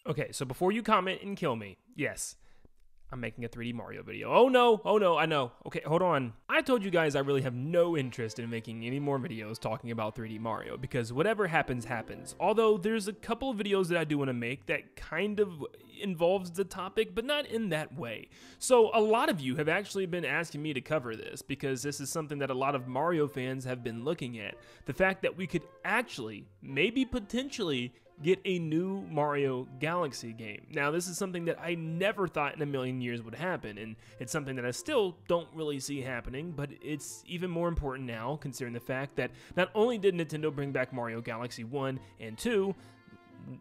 Okay, so before you comment and kill me, yes, I'm making a 3D Mario video. Oh no, I know. Okay, hold on. I told you guys I really have no interest in making any more videos talking about 3D Mario because whatever happens, happens. Although there's a couple of videos that I do want to make that kind of involves the topic, but not in that way. So a lot of you have actually been asking me to cover this because this is something that a lot of Mario fans have been looking at. The fact that we could actually, maybe potentially, get a new Mario Galaxy game. Now, this is something that I never thought in a million years would happen, and it's something that I still don't really see happening, but it's even more important now, considering the fact that not only did Nintendo bring back Mario Galaxy 1 and 2,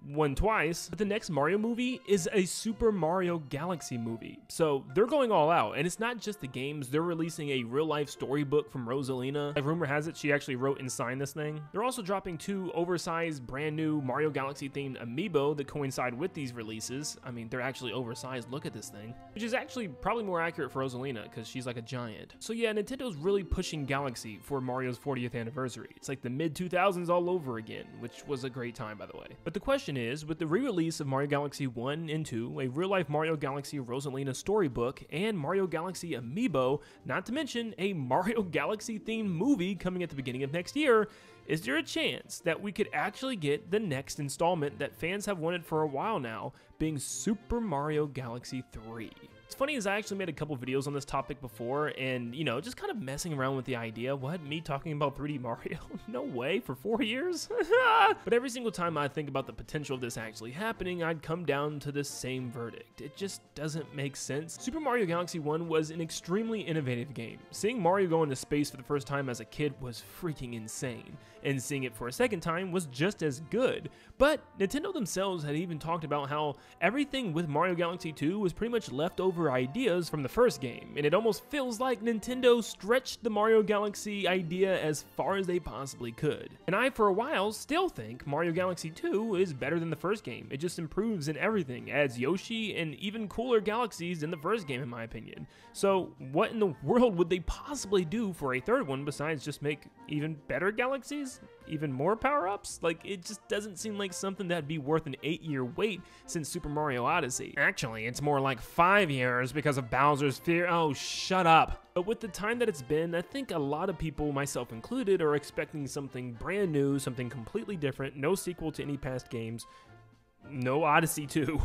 one twice, but the next Mario movie is a Super Mario Galaxy movie. So they're going all out, and it's not just the games. They're releasing a real-life storybook from Rosalina. Like, rumor has it she actually wrote and signed this thing. They're also dropping 2 oversized, brand new Mario Galaxy themed amiibo that coincide with these releases. I mean, they're actually oversized. Look at this thing, which is actually probably more accurate for Rosalina because she's like a giant. So yeah, Nintendo's really pushing Galaxy for Mario's 40th anniversary. It's like the mid-2000s all over again, which was a great time, by the way. But the question is, with the re-release of Mario Galaxy 1 and 2, a real-life Mario Galaxy Rosalina storybook, and Mario Galaxy amiibo, not to mention a Mario Galaxy themed movie coming at the beginning of next year, is there a chance that we could actually get the next installment that fans have wanted for a while now, being Super Mario Galaxy 3? It's funny as I actually made a couple videos on this topic before and, you know, just kind of messing around with the idea. What, me talking about 3D Mario? No way, for 4 years? But every single time I think about the potential of this actually happening, I'd come down to the same verdict. It just doesn't make sense. Super Mario Galaxy 1 was an extremely innovative game. Seeing Mario go into space for the first time as a kid was freaking insane, and seeing it for a second time was just as good. But Nintendo themselves had even talked about how everything with Mario Galaxy 2 was pretty much leftover ideas from the first game, and it almost feels like Nintendo stretched the Mario Galaxy idea as far as they possibly could. And I, for a while, still think Mario Galaxy 2 is better than the first game. It just improves in everything, adds Yoshi and even cooler galaxies than the first game in my opinion. So what in the world would they possibly do for a third one besides just make even better galaxies? Even more power-ups? Like, it just doesn't seem like something that'd be worth an 8-year wait since Super Mario Odyssey. Actually, it's more like 5 years because of Bowser's Fury. Oh, shut up. But with the time that it's been, I think a lot of people, myself included, are expecting something brand new, something completely different, no sequel to any past games, no Odyssey 2.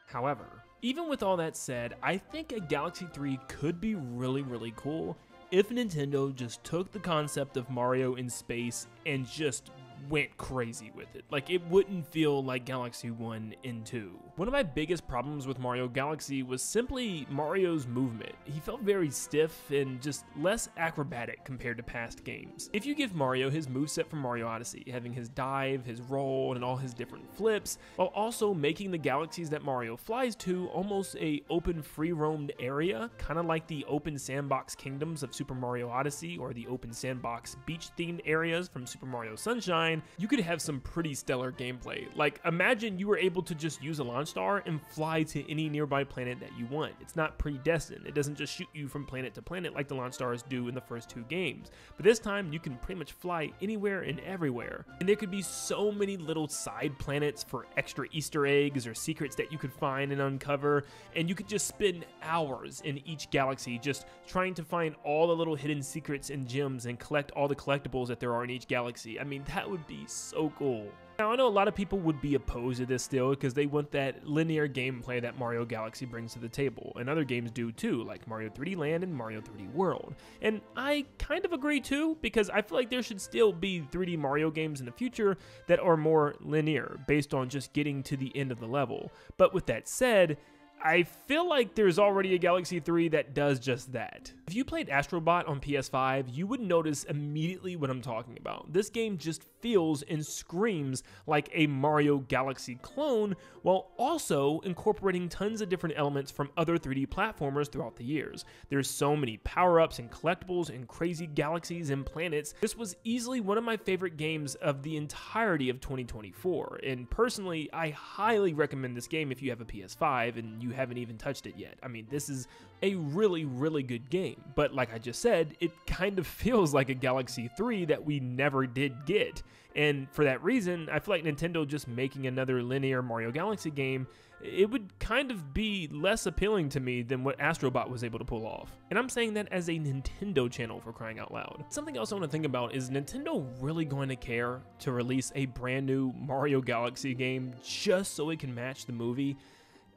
However, even with all that said, I think a Galaxy 3 could be really, really cool if Nintendo just took the concept of Mario in space and just went crazy with it. Like, it wouldn't feel like Galaxy 1 and 2. One of my biggest problems with Mario Galaxy was simply Mario's movement. He felt very stiff and just less acrobatic compared to past games. If you give Mario his moveset from Mario Odyssey, having his dive, his roll, and all his different flips, while also making the galaxies that Mario flies to almost a open free-roamed area, kind of like the open sandbox kingdoms of Super Mario Odyssey or the open sandbox beach-themed areas from Super Mario Sunshine, you could have some pretty stellar gameplay. Like, imagine you were able to just use a launch star and fly to any nearby planet that you want. It's not predestined. It doesn't just shoot you from planet to planet like the launch stars do in the first 2 games. But this time, you can pretty much fly anywhere and everywhere. And there could be so many little side planets for extra Easter eggs or secrets that you could find and uncover, and you could just spend hours in each galaxy just trying to find all the little hidden secrets and gems and collect all the collectibles that there are in each galaxy. I mean, that would be so cool. Now, I know a lot of people would be opposed to this still because they want that linear gameplay that Mario Galaxy brings to the table, and other games do too, like Mario 3D Land and Mario 3D World. And I kind of agree too, because I feel like there should still be 3D Mario games in the future that are more linear, based on just getting to the end of the level. But with that said, I feel like there's already a Galaxy 3 that does just that. If you played Astrobot on PS5, you would notice immediately what I'm talking about. This game just feels and screams like a Mario Galaxy clone, while also incorporating tons of different elements from other 3D platformers throughout the years. There's so many power-ups and collectibles and crazy galaxies and planets. This was easily one of my favorite games of the entirety of 2024, and personally, I highly recommend this game if you have a PS5 and you you haven't even touched it yet. I mean, this is a really, really good game, but like I just said, it kind of feels like a Galaxy 3 that we never did get. And for that reason, I feel like Nintendo just making another linear Mario Galaxy game, it would kind of be less appealing to me than what Astro Bot was able to pull off. And I'm saying that as a Nintendo channel, for crying out loud. Something else I want to think about, is Nintendo really going to care to release a brand new Mario Galaxy game just so it can match the movie?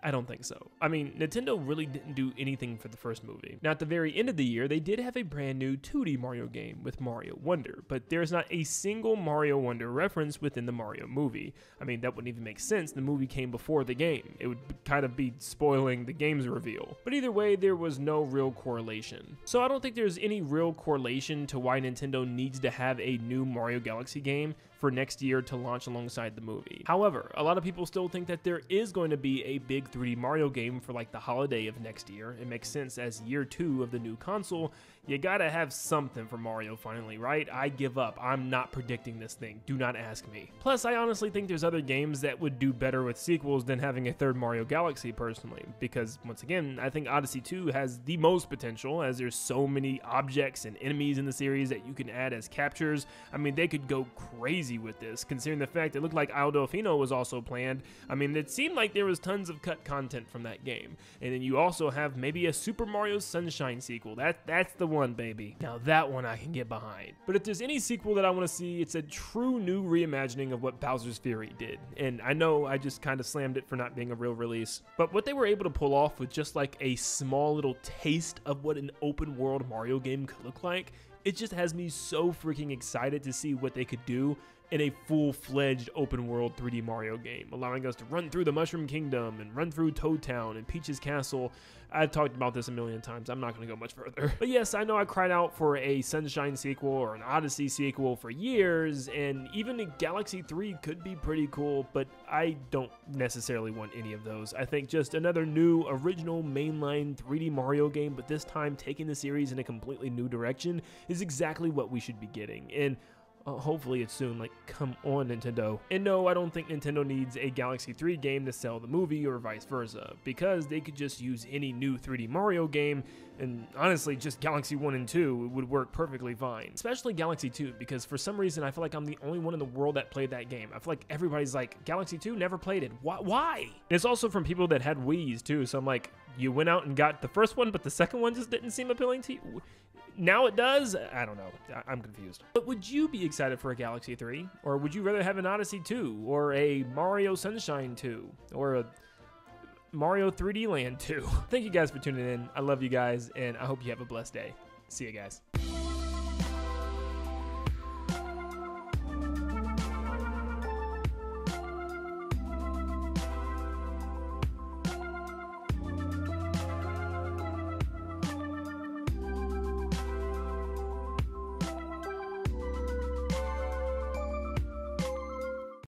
I don't think so. I mean, Nintendo really didn't do anything for the first movie. Now, at the very end of the year, they did have a brand new 2D Mario game with Mario Wonder, but there's not a single Mario Wonder reference within the Mario movie. I mean, that wouldn't even make sense. The movie came before the game. It would kind of be spoiling the game's reveal. But either way, there was no real correlation. So I don't think there's any real correlation to why Nintendo needs to have a new Mario Galaxy game for next year to launch alongside the movie. However, a lot of people still think that there is going to be a big 3D Mario game for like the holiday of next year. It makes sense, as year 2 of the new console, you gotta have something for Mario finally, right? I give up. I'm not predicting this thing. Do not ask me. Plus, I honestly think there's other games that would do better with sequels than having a third Mario Galaxy personally, because once again, I think Odyssey 2 has the most potential, as there's so many objects and enemies in the series that you can add as captures. I mean, they could go crazy with this, considering the fact it looked like Isle Delfino was also planned. I mean, it seemed like there was tons of cut content from that game. And then you also have maybe a Super Mario Sunshine sequel. That's the one, baby. Now that one I can get behind. But if there's any sequel that I want to see, it's a true new reimagining of what Bowser's Fury did. And I know I just kind of slammed it for not being a real release, but what they were able to pull off with just like a small little taste of what an open world Mario game could look like, it just has me so freaking excited to see what they could do in a full-fledged open-world 3D Mario game, allowing us to run through the Mushroom Kingdom and run through Toad Town and Peach's Castle. I've talked about this a million times. I'm not going to go much further. But yes, I know I cried out for a Sunshine sequel or an Odyssey sequel for years, and even a Galaxy 3 could be pretty cool, but I don't necessarily want any of those. I think just another new, original, mainline 3D Mario game, but this time taking the series in a completely new direction, is exactly what we should be getting. And hopefully it's soon, like, come on, Nintendo. And no, I don't think Nintendo needs a Galaxy 3 game to sell the movie or vice versa, because they could just use any new 3D Mario game, and honestly, just Galaxy 1 and 2 would work perfectly fine. Especially Galaxy 2, because for some reason I feel like I'm the only one in the world that played that game. I feel like everybody's like, Galaxy 2, never played it. Why? And it's also from people that had Wii's too, so I'm like, you went out and got the first one, but the second one just didn't seem appealing to you? Now it does? I don't know. I'm confused. But would you be excited for a Galaxy 3? Or would you rather have an Odyssey 2? Or a Mario Sunshine 2? Or a Mario 3D Land 2? Thank you guys for tuning in. I love you guys, and I hope you have a blessed day. See you guys.